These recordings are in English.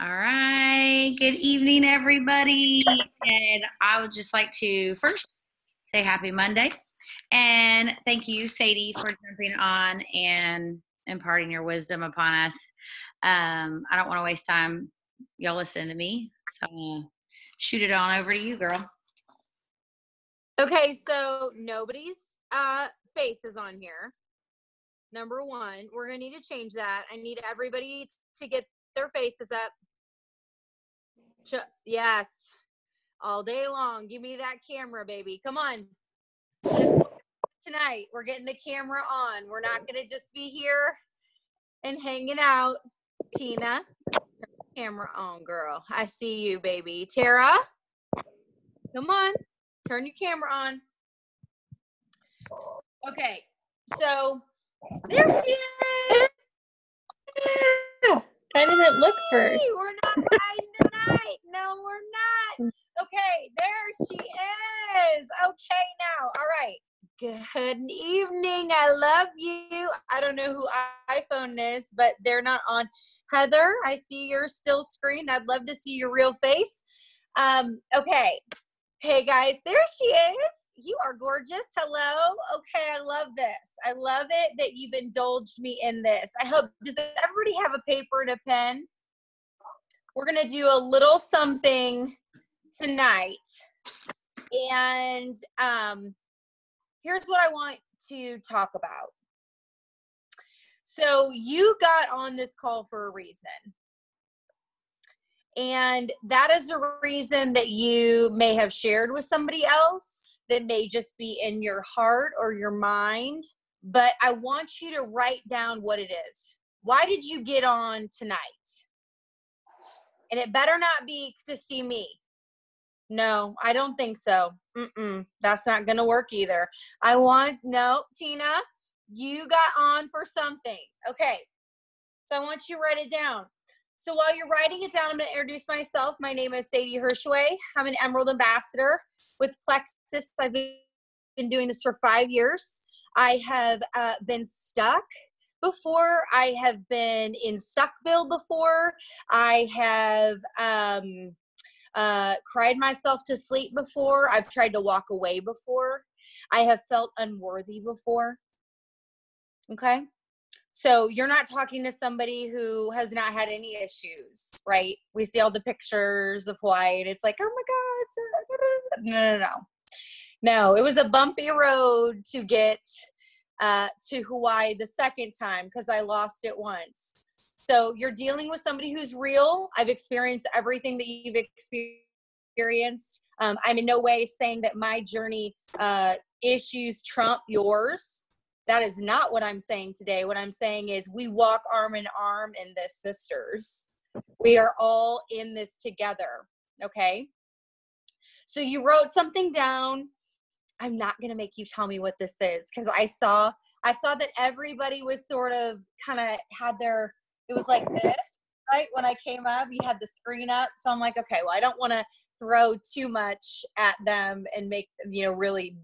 All right. Good evening, everybody. And I would just like to first say happy Monday. And thank you, Sadie, for jumping on and imparting your wisdom upon us. I don't want to waste time. Y'all listen to me. So I'm going to shoot it on over to you, girl. Okay, so nobody's face is on here. Number one, we're going to need to change that. I need everybody to get their faces up. Yes, all day long. Give me that camera, baby. Come on. Tonight, we're getting the camera on. We're not going to just be here and hanging out. Tina, camera on, girl. I see you, baby. Tara, come on. Turn your camera on. Okay, so there she is. I didn't look first. We're not hiding tonight. No, we're not. Okay, there she is. Okay, now, all right. Good evening. I love you. I don't know who iPhone is, but they're not on. Heather, I see your still screen. I'd love to see your real face. Okay. Hey, guys, there she is. You are gorgeous. Hello. Okay, I love this. I love it that you've indulged me in this. I hope, does everybody have a paper and a pen? We're going to do a little something tonight. And here's what I want to talk about. So you got on this call for a reason. And that is a reason that you may have shared with somebody else, that may just be in your heart or your mind. But I want you to write down what it is. Why did you get on tonight? And it better not be to see me. No, I don't think so. That's not going to work either. No, Tina, you got on for something. Okay. So I want you to write it down. So while you're writing it down, I'm going to introduce myself. My name is Sadie Hirschway. I'm an Emerald Ambassador with Plexus. I've been doing this for 5 years. I have been stuck before. I have been in Suckville before. I have cried myself to sleep before. I've tried to walk away before. I have felt unworthy before. Okay? So you're not talking to somebody who has not had any issues, right? We see all the pictures of Hawaii, and it's like, oh my God. No, it was a bumpy road to get to Hawaii the second time because I lost it once. So you're dealing with somebody who's real. I've experienced everything that you've experienced. I'm in no way saying that my journey issues trump yours. That is not what I'm saying today. What I'm saying is we walk arm in arm in this, sisters. We are all in this together, okay? So you wrote something down. I'm not going to make you tell me what this is because I saw that everybody was sort of kind of had their, it was like this, right? When I came up, you had the screen up. So I'm like, okay, well, I don't want to throw too much at them and make, really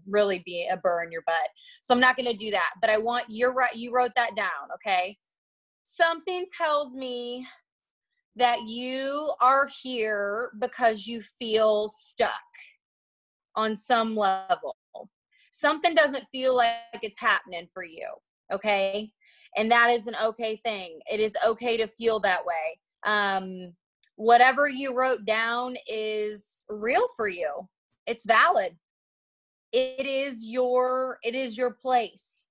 be a burr in your butt. So I'm not going to do that, but I want you wrote that down. Okay. Something tells me that you are here because you feel stuck on some level. Something doesn't feel like it's happening for you. Okay. And that is an okay thing. It is okay to feel that way. Whatever you wrote down is real for you. It's valid. It is your place.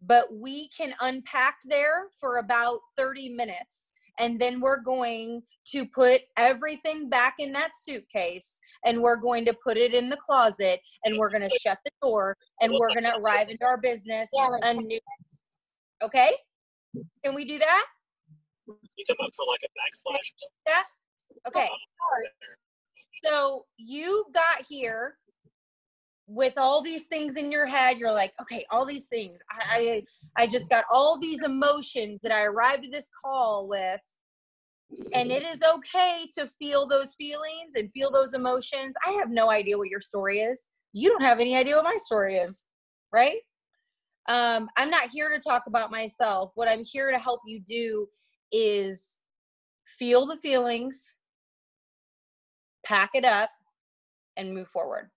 But we can unpack there for about 30 minutes. And then we're going to put everything back in that suitcase. And we're going to put it in the closet. And we're going to shut the door. And we're going to arrive into our business anew. Okay? Can we do that? You come up for like a backslash. That? Okay. So you got here with all these things in your head. You're like, okay, all these things. I just got all these emotions that I arrived at this call with. And it is okay to feel those feelings and feel those emotions. I have no idea what your story is. You don't have any idea what my story is, right? I'm not here to talk about myself. What I'm here to help you do is feel the feelings, pack it up, and move forward.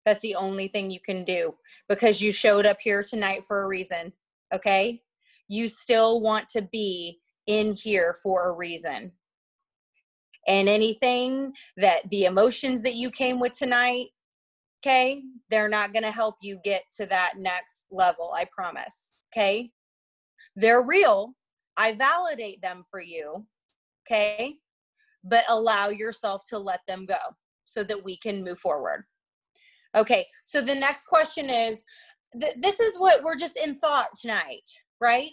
That's the only thing you can do, because you showed up here tonight for a reason, okay? You still want to be in here for a reason. And anything that the emotions that you came with tonight, okay, they're not going to help you get to that next level, I promise, okay? They're real. I validate them for you, okay? But allow yourself to let them go so that we can move forward. Okay, so the next question is, this is what we're just in thought tonight, right?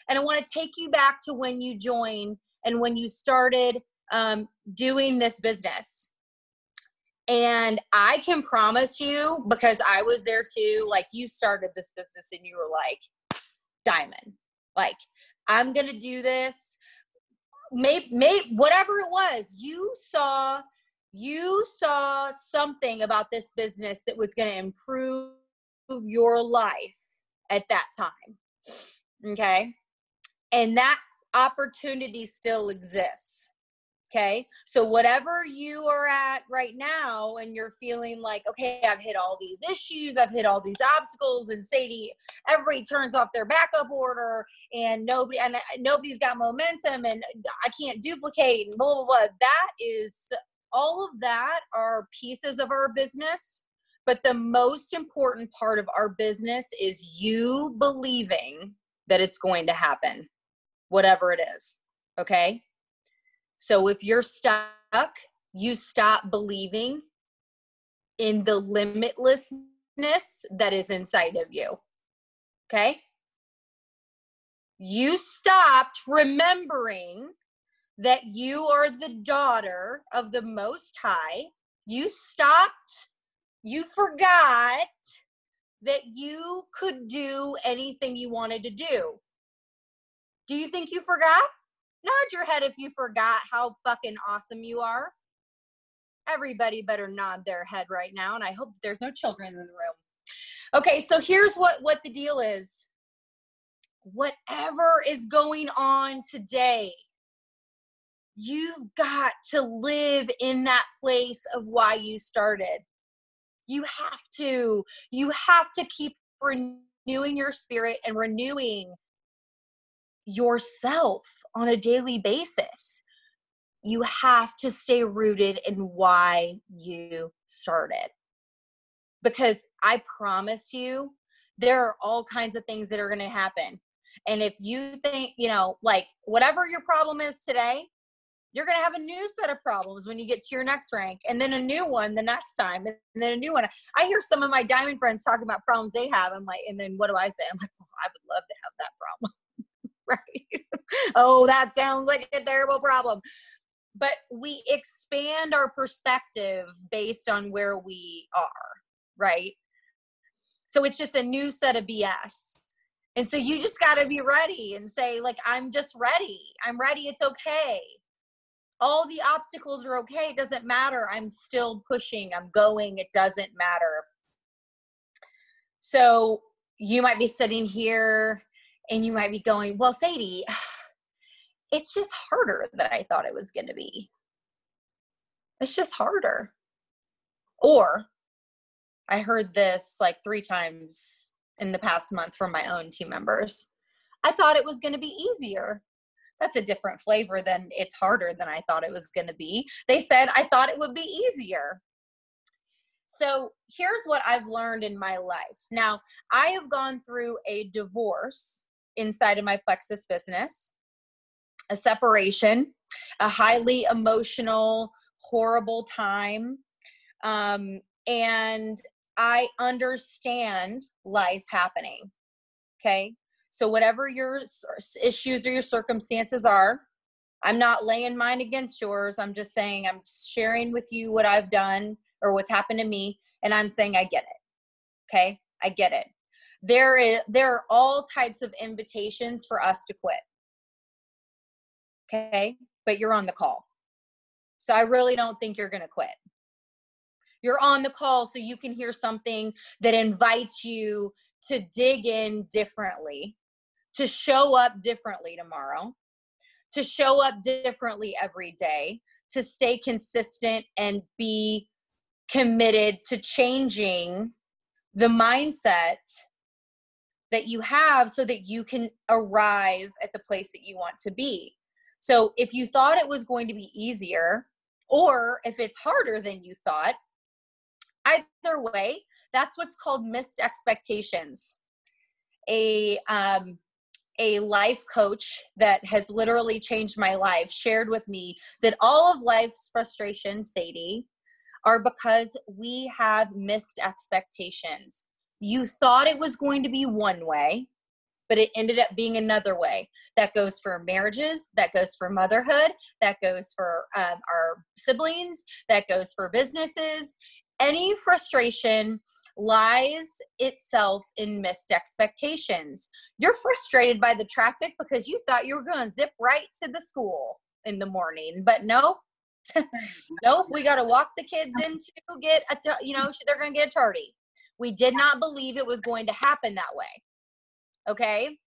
And I want to take you back to when you joined and when you started doing this business. And I can promise you, because I was there too, like, you started this business and you were like, diamond, like, I'm going to do this. Maybe whatever it was, you saw something about this business that was going to improve your life at that time. Okay. And that opportunity still exists. Okay. So whatever you are at right now, and you're feeling like, okay, I've hit all these issues, I've hit all these obstacles, and Sadie, everybody turns off their backup order, and nobody's got momentum, and I can't duplicate, and blah, blah, blah. That is, all of that are pieces of our business. But the most important part of our business is you believing that it's going to happen, whatever it is. Okay. So if you're stuck, you stop believing in the limitlessness that is inside of you. Okay? You stopped remembering that you are the daughter of the Most High. You forgot that you could do anything you wanted to do. Do you think you forgot? Nod your head if you forgot how fucking awesome you are. Everybody better nod their head right now, and I hope there's no children in the room. Okay, so here's what the deal is. Whatever is going on today, you've got to live in that place of why you started. You have to keep renewing your spirit and renewing yourself on a daily basis. You have to stay rooted in why you started. Because I promise you, there are all kinds of things that are going to happen. And if you think, like, whatever your problem is today, you're going to have a new set of problems when you get to your next rank, and then a new one the next time, and then a new one. I hear some of my diamond friends talking about problems they have. I'm like, and then what do I say? I'm like, oh, I would love to have that problem. Right? Oh, that sounds like a terrible problem. But we expand our perspective based on where we are, right? So it's just a new set of BS. And so you just got to be ready and say, like, I'm just ready. I'm ready. It's okay. All the obstacles are okay. It doesn't matter. I'm still pushing. I'm going. It doesn't matter. So you might be sitting here and you might be going, well, Sadie, it's just harder than I thought it was going to be. It's just harder. Or I heard this like 3 times in the past month from my own team members. I thought it was going to be easier. That's a different flavor than it's harder than I thought it was going to be. They said, I thought it would be easier. So here's what I've learned in my life. Now, I have gone through a divorce inside of my Plexus business, a separation, a highly emotional, horrible time. And I understand life happening. Okay. So whatever your issues or your circumstances are, I'm not laying mine against yours. I'm just saying, I'm sharing with you what I've done or what's happened to me. And I'm saying, I get it. Okay. I get it. There are all types of invitations for us to quit. Okay. But you're on the call. So I really don't think you're going to quit. You're on the call so you can hear something that invites you to dig in differently, to show up differently tomorrow, to show up differently every day, to stay consistent and be committed to changing the mindset that you have so that you can arrive at the place that you want to be. So if you thought it was going to be easier, or if it's harder than you thought, either way, that's what's called missed expectations. A life coach that has literally changed my life shared with me that all of life's frustrations, Sadie, are because we have missed expectations. You thought it was going to be one way, but it ended up being another way. That goes for marriages, that goes for motherhood, that goes for our siblings, that goes for businesses. Any frustration lies itself in missed expectations. You're frustrated by the traffic because you thought you were going to zip right to the school in the morning, but nope. Nope, we got to walk the kids in to get they're going to get a tardy. We did not believe it was going to happen that way. Okay?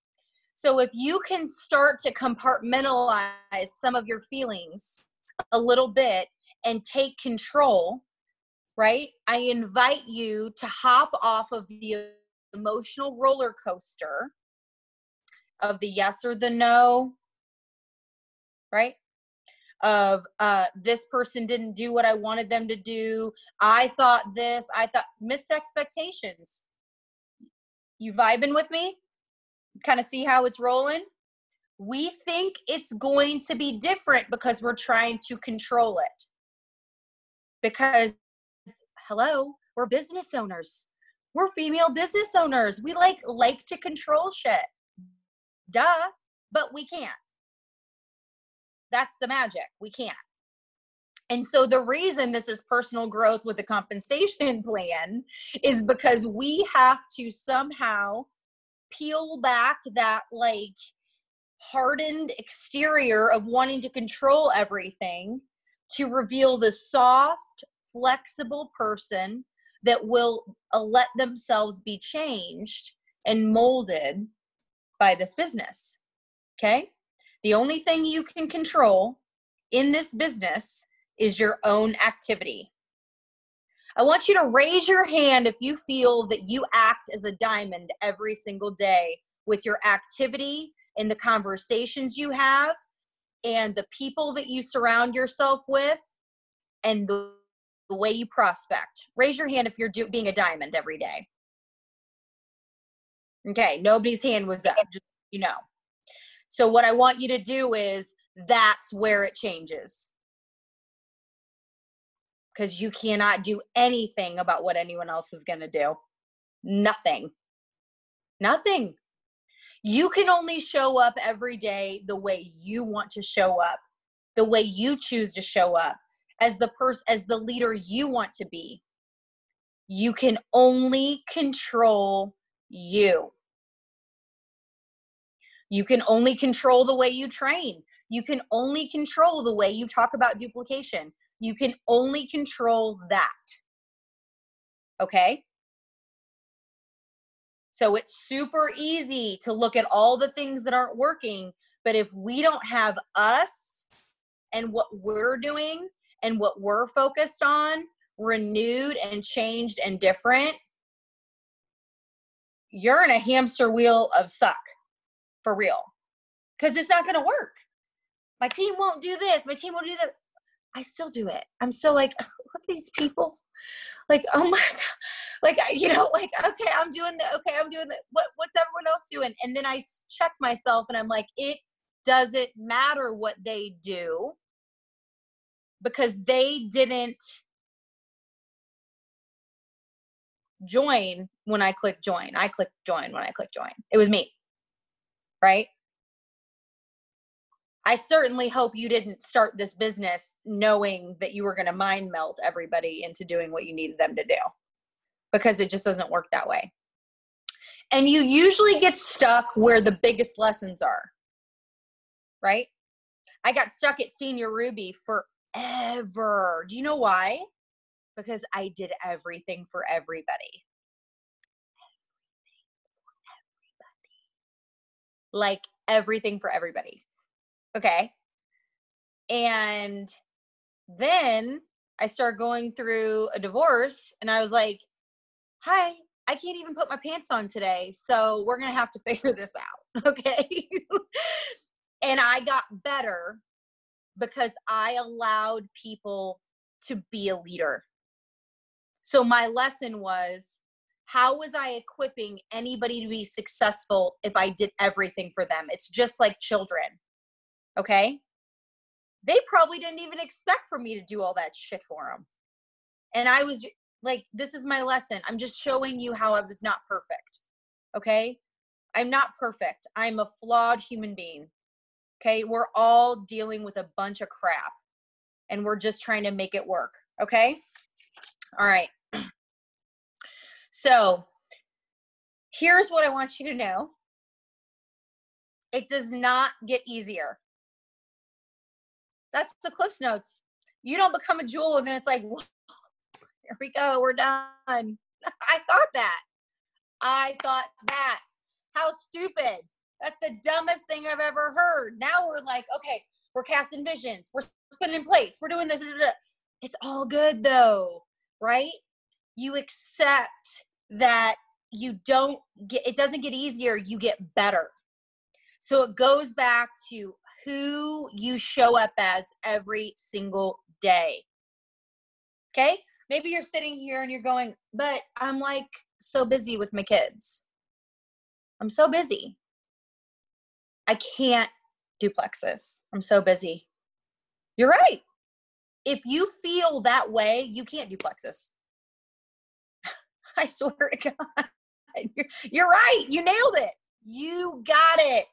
So if you can start to compartmentalize some of your feelings a little bit and take control, right? I invite you to hop off of the emotional roller coaster of the yes or the no, right? Of this person didn't do what I wanted them to do. I thought missed expectations. You vibing with me? Kind of see how it's rolling? We think it's going to be different because we're trying to control it. Because, hello, we're business owners. We're female business owners. We like to control shit. Duh, but we can't. That's the magic. We can't. And so the reason this is personal growth with a compensation plan is because we have to somehow peel back that like hardened exterior of wanting to control everything to reveal the soft, flexible person that will let themselves be changed and molded by this business. Okay? The only thing you can control in this business is your own activity. I want you to raise your hand if you feel that you act as a diamond every single day with your activity and the conversations you have and the people that you surround yourself with and the way you prospect. Raise your hand if you're being a diamond every day. Okay, nobody's hand was up, just, So what I want you to do is that's where it changes. Because you cannot do anything about what anyone else is going to do. Nothing. You can only show up every day the way you want to show up, the way you choose to show up, as the leader you want to be. You can only control you. You can only control the way you train. You can only control the way you talk about duplication. You can only control that. Okay? So it's super easy to look at all the things that aren't working, but if we don't have us and what we're doing and what we're focused on renewed and changed and different, you're in a hamster wheel of suck, for real. Because it's not going to work. My team won't do this. My team won't do that. I still do it. I'm still like, look at these people. Like, oh my God. Like, okay, I'm doing what's everyone else doing? And then I check myself and I'm like, it doesn't matter what they do because they didn't join when I clicked join. I clicked join when I clicked join. It was me, right? I certainly hope you didn't start this business knowing that you were going to mind melt everybody into doing what you needed them to do, because it just doesn't work that way. And you usually get stuck where the biggest lessons are, right? I got stuck at Senior Ruby forever. Do you know why? Because I did everything for everybody. Like everything for everybody. Okay. And then I started going through a divorce and I was like, hi, I can't even put my pants on today. So we're going to have to figure this out. Okay. And I got better because I allowed people to be a leader. So my lesson was, how was I equipping anybody to be successful if I did everything for them? It's just like children. Okay. They probably didn't even expect for me to do all that shit for them. And I was like, this is my lesson. I'm just showing you how I was not perfect. Okay. I'm not perfect. I'm a flawed human being. Okay. We're all dealing with a bunch of crap and we're just trying to make it work. Okay. All right. So here's what I want you to know. It does not get easier. That's the Cliff's Notes. You don't become a jewel and then it's like, here we go, we're done. I thought that. How stupid. That's the dumbest thing I've ever heard. Now we're like, okay, we're casting visions. We're spinning plates. We're doing this. It's all good though, right? You accept that it doesn't get easier, you get better. So it goes back to who you show up as every single day. Okay? Maybe you're sitting here and you're going, but I'm like so busy with my kids. I'm so busy. I can't do Plexus. I'm so busy. You're right. If you feel that way, you can't do Plexus. I swear to God. You're right. You nailed it. You got it.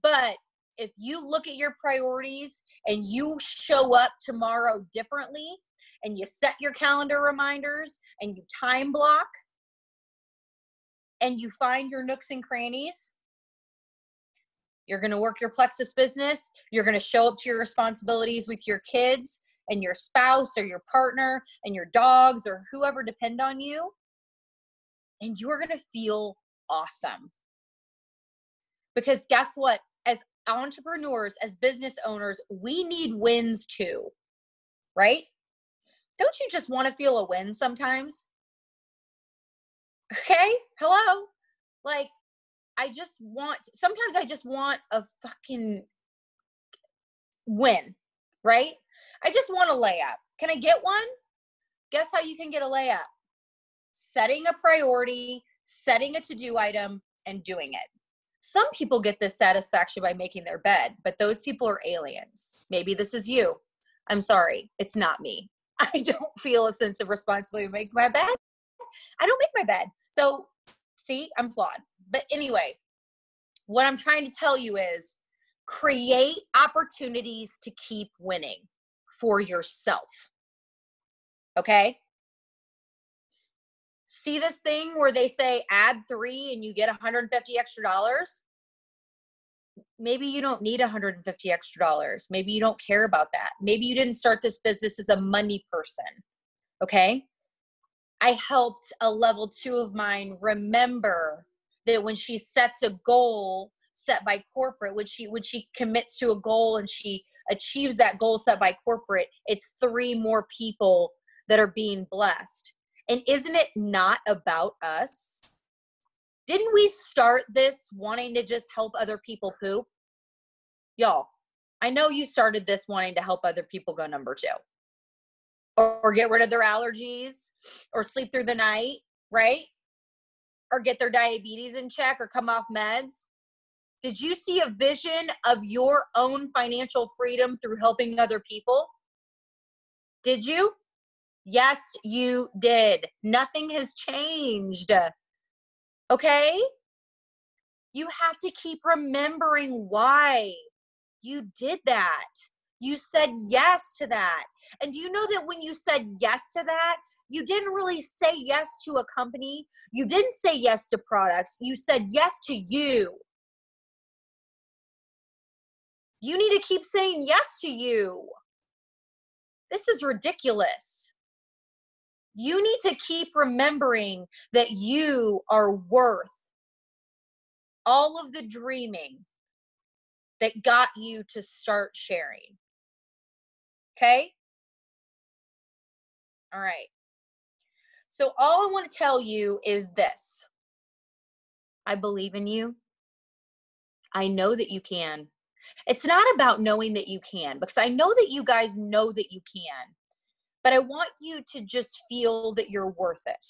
But if you look at your priorities and you show up tomorrow differently and you set your calendar reminders and you time block and you find your nooks and crannies, you're going to work your Plexus business. You're going to show up to your responsibilities with your kids and your spouse or your partner and your dogs or whoever depend on you. And you're going to feel awesome. Because guess what? As entrepreneurs, as business owners, we need wins too, right? Don't you just want to feel a win sometimes? Okay, hello? Like, sometimes I just want a fucking win, right? I just want a layup. Can I get one? Guess how you can get a layup? Setting a priority, setting a to-do item, and doing it. Some people get this satisfaction by making their bed, but those people are aliens. Maybe this is you. I'm sorry, it's not me. I don't feel a sense of responsibility to make my bed. I don't make my bed. So, see, I'm flawed. But anyway, what I'm trying to tell you is create opportunities to keep winning for yourself. Okay? See this thing where they say add 3 and you get $150 extra? Maybe you don't need $150 extra. Maybe you don't care about that. Maybe you didn't start this business as a money person. Okay? I helped a level 2 of mine remember that when she sets a goal set by corporate, when she commits to a goal and she achieves that goal set by corporate, it's 3 more people that are being blessed. And isn't it not about us? Didn't we start this wanting to just help other people poop? Y'all, I know you started this wanting to help other people go number 2. Or get rid of their allergies, or sleep through the night, right? Or get their diabetes in check, or come off meds. Did you see a vision of your own financial freedom through helping other people? Did you? Yes, you did. Nothing has changed. Okay? You have to keep remembering why you did that. You said yes to that. And do you know that when you said yes to that, you didn't really say yes to a company. You didn't say yes to products. You said yes to you. You need to keep saying yes to you. This is ridiculous. You need to keep remembering that you are worth all of the dreaming that got you to start sharing. Okay? All right. So all I want to tell you is this. I believe in you. I know that you can. It's not about knowing that you can, because I know that you guys know that you can, but I want you to just feel that you're worth it.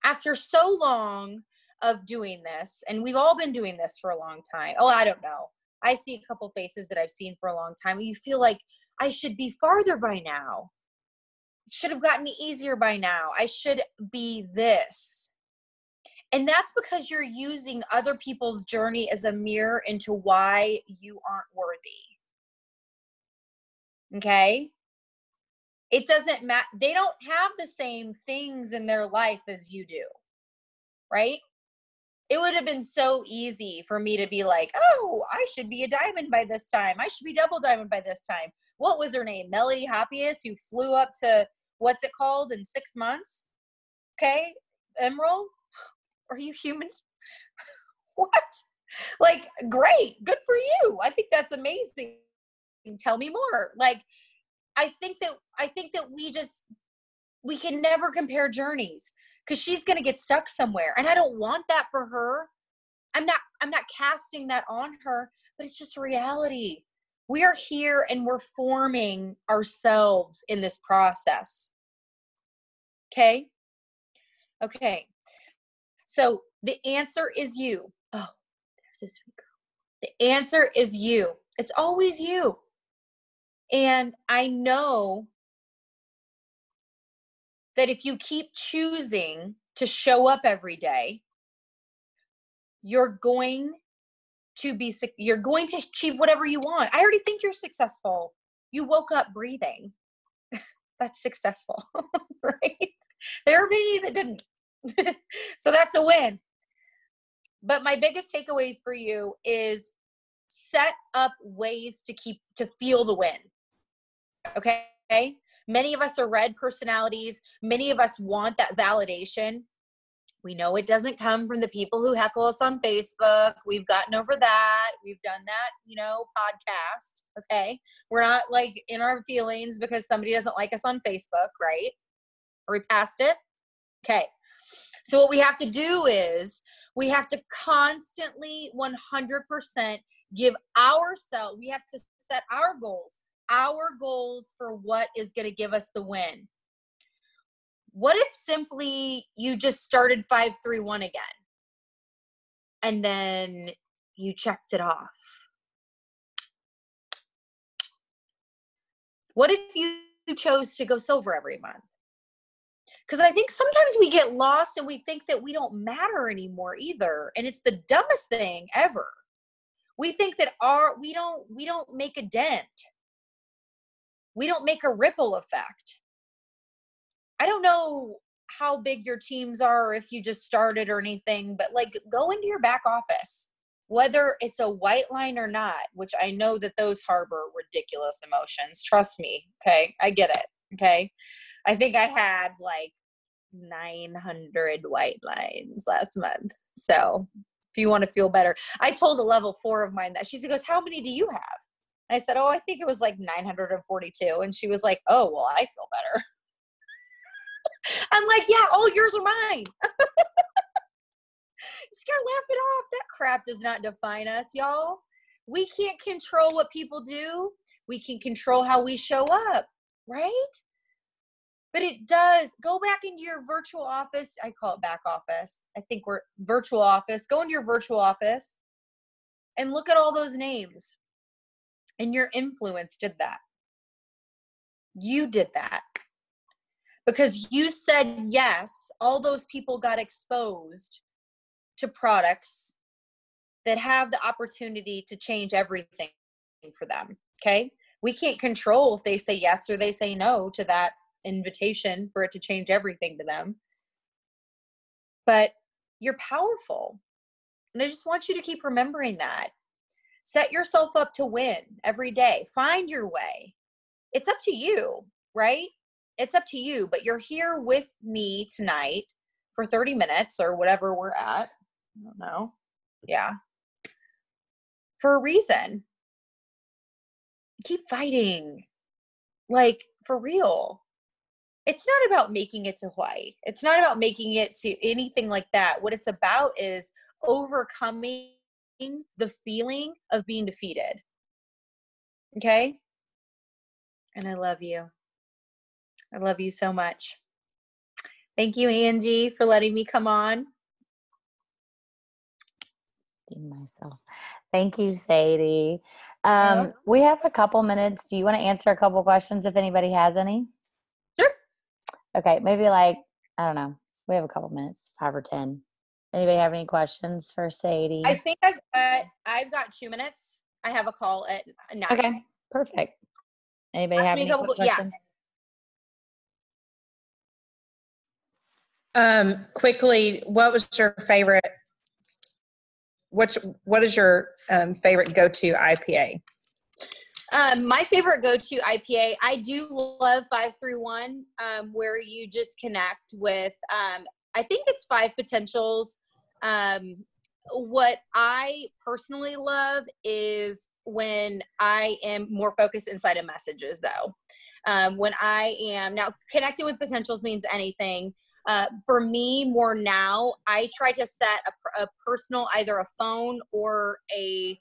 After so long of doing this, and we've all been doing this for a long time. Oh, I don't know. I see a couple faces that I've seen for a long time. You feel like I should be farther by now. It should have gotten easier by now. I should be this. And that's because you're using other people's journey as a mirror into why you aren't worthy. Okay? It doesn't matter. They don't have the same things in their life as you do. Right? It would have been so easy for me to be like, oh, I should be a diamond by this time. I should be double diamond by this time. What was her name? Melody Happiest, who flew up to, what's it called, in 6 months? Okay? Emerald? Are you human? What? Like, great. Good for you. I think that's amazing. Tell me more. Like, I think that we can never compare journeys, because she's going to get stuck somewhere. And I don't want that for her. I'm not casting that on her, but it's just a reality. We are here and we're forming ourselves in this process. Okay? Okay. So the answer is you. Oh, there's this sweet girl. The answer is you. It's always you. And I know that if you keep choosing to show up every day, you're going to achieve whatever you want. I already think you're successful. You woke up breathing. That's successful, right? There are many that didn't. So that's a win. But my biggest takeaways for you is set up ways to feel the win. Okay? Many of us are red personalities. Many of us want that validation. We know it doesn't come from the people who heckle us on Facebook. We've gotten over that. We've done that, podcast. Okay. We're not like in our feelings because somebody doesn't like us on Facebook, right? Are we past it? Okay. So what we have to do is we have to constantly 100% give ourselves, we have to set our goals for what is going to give us the win. What if simply you just started 531 again and then you checked it off? What if you chose to go silver every month? Because I think sometimes we get lost and we think that we don't matter anymore either. And it's the dumbest thing ever. We think that we don't make a dent. We don't make a ripple effect. I don't know how big your teams are or if you just started or anything, but like go into your back office, whether it's a white line or not, which I know that those harbor ridiculous emotions. Trust me. Okay. I get it. Okay. I think I had like 900 white lines last month. So if you want to feel better, I told a level 4 of mine that. She goes, how many do you have? I said, oh, I think it was like 942. And she was like, oh, well, I feel better. I'm like, yeah, all yours are mine. Just gotta laugh it off. That crap does not define us, y'all. We can't control what people do. We can control how we show up, right? But it does. Go back into your virtual office. I call it back office. I think we're virtual office. Go into your virtual office and look at all those names. And your influence did that. You did that. Because you said yes, all those people got exposed to products that have the opportunity to change everything for them, okay? We can't control if they say yes or they say no to that invitation for it to change everything to them. But you're powerful. And I just want you to keep remembering that. Set yourself up to win every day. Find your way. It's up to you, right? It's up to you, but you're here with me tonight for 30 minutes or whatever we're at. I don't know. Yeah. for a reason. Keep fighting. Like, for real. It's not about making it to Hawaii. It's not about making it to anything like that. What it's about is overcoming the feeling of being defeated. Okay? And I love you. I love you so much. Thank you, Angie, for letting me come on. Myself. Thank you, Sadie. Yeah. We have a couple minutes. Do you want to answer a couple questions if anybody has any? Sure. Okay, maybe like, I don't know. We have a couple minutes, 5 or 10. Anybody have any questions for Sadie? I think I've got 2 minutes. I have a call at 9. Okay, perfect. Anybody have any questions? Quickly, what was your favorite? What is your favorite go-to IPA? My favorite go-to IPA, I do love 531, where you just connect with, I think it's 5 Potentials. What I personally love is when I am more focused inside of messages, though. When I am now connecting with potentials means anything. For me, more now, I try to set a personal, either a phone or a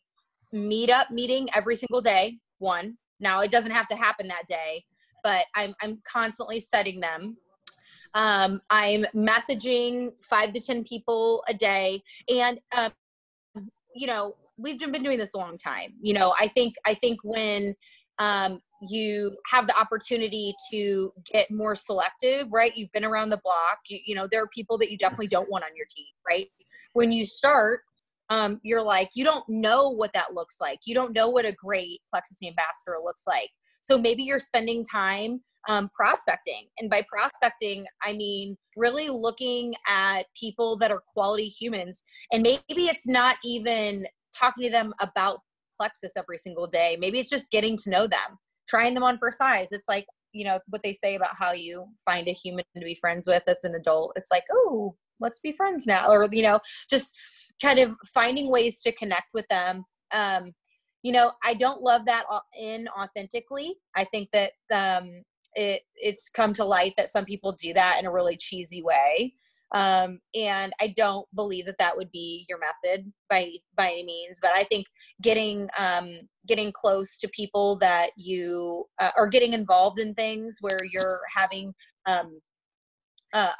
meetup meeting every single day. One. Now it doesn't have to happen that day, but I'm constantly setting them. I'm messaging 5 to 10 people a day, and we've been doing this a long time. I think when you have the opportunity to get more selective, right? You've been around the block. There are people that you definitely don't want on your team, right? When you start, you're like, you don't know what that looks like. You don't know what a great Plexus ambassador looks like. So maybe you're spending time prospecting. And by prospecting, I mean really looking at people that are quality humans. And maybe it's not even talking to them about Plexus every single day. Maybe it's just getting to know them, trying them on for size. It's like, what they say about how you find a human to be friends with as an adult. It's like, oh, let's be friends now. Or, just kind of finding ways to connect with them. I don't love that inauthentically. I think that it's come to light that some people do that in a really cheesy way. And I don't believe that would be your method by any means, but I think getting close to people that you or getting involved in things where you're having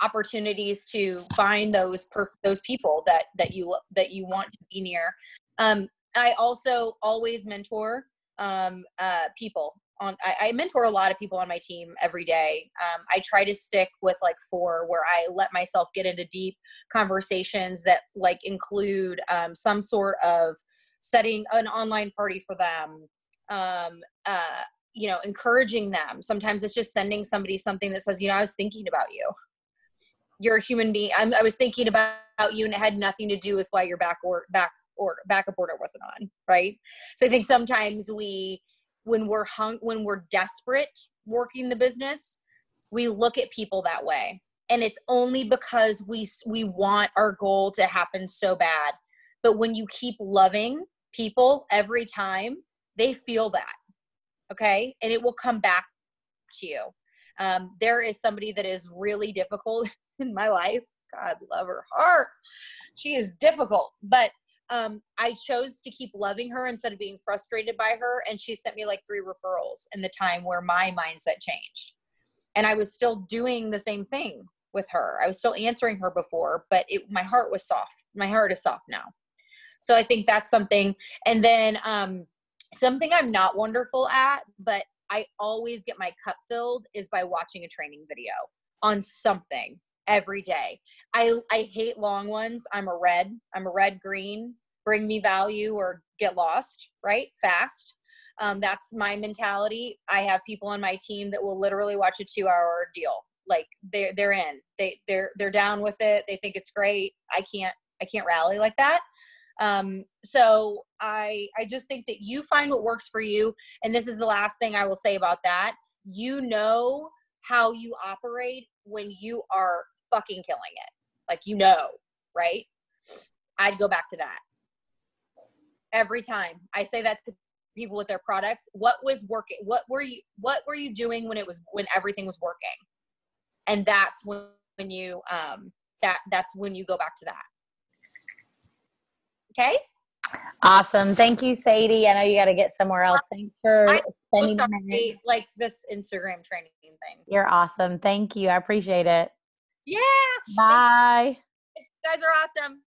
opportunities to find those people that you want to be near. I also always mentor people. I mentor a lot of people on my team every day. I try to stick with like 4 where I let myself get into deep conversations that like include some sort of setting an online party for them, encouraging them. Sometimes it's just sending somebody something that says, I was thinking about you. You're a human being. I was thinking about you, and it had nothing to do with why your backup order wasn't on, right? So I think sometimes when we're desperate working the business, we look at people that way, and it's only because we want our goal to happen so bad. But when you keep loving people every time, they feel that, okay, and it will come back to you. There is somebody that is really difficult in my life. God love her heart. She is difficult, but I chose to keep loving her instead of being frustrated by her. And she sent me like 3 referrals in the time where my mindset changed. And I was still doing the same thing with her. I was still answering her before, but my heart was soft. My heart is soft now. So I think that's something. And then something I'm not wonderful at, but I always get my cup filled, is by watching a training video on something every day. I hate long ones. I'm a red green, bring me value or get lost, right? Fast. That's my mentality. I have people on my team that will literally watch a 2-hour deal. Like they're in, they're down with it. They think it's great. I can't rally like that. So I just think that you find what works for you. And this is the last thing I will say about that. How you operate when you are fucking killing it. Like, right? I'd go back to that. every time. I say that to people with their products. What was working? What were you doing when everything was working? And that's when you that's when you go back to that. Okay? Awesome. Thank you, Sadie. I know you got to get somewhere else. Thanks for I'm so spending a minute. sorry, like this Instagram training thing. You're awesome. Thank you. I appreciate it. Yeah. Bye. You guys are awesome.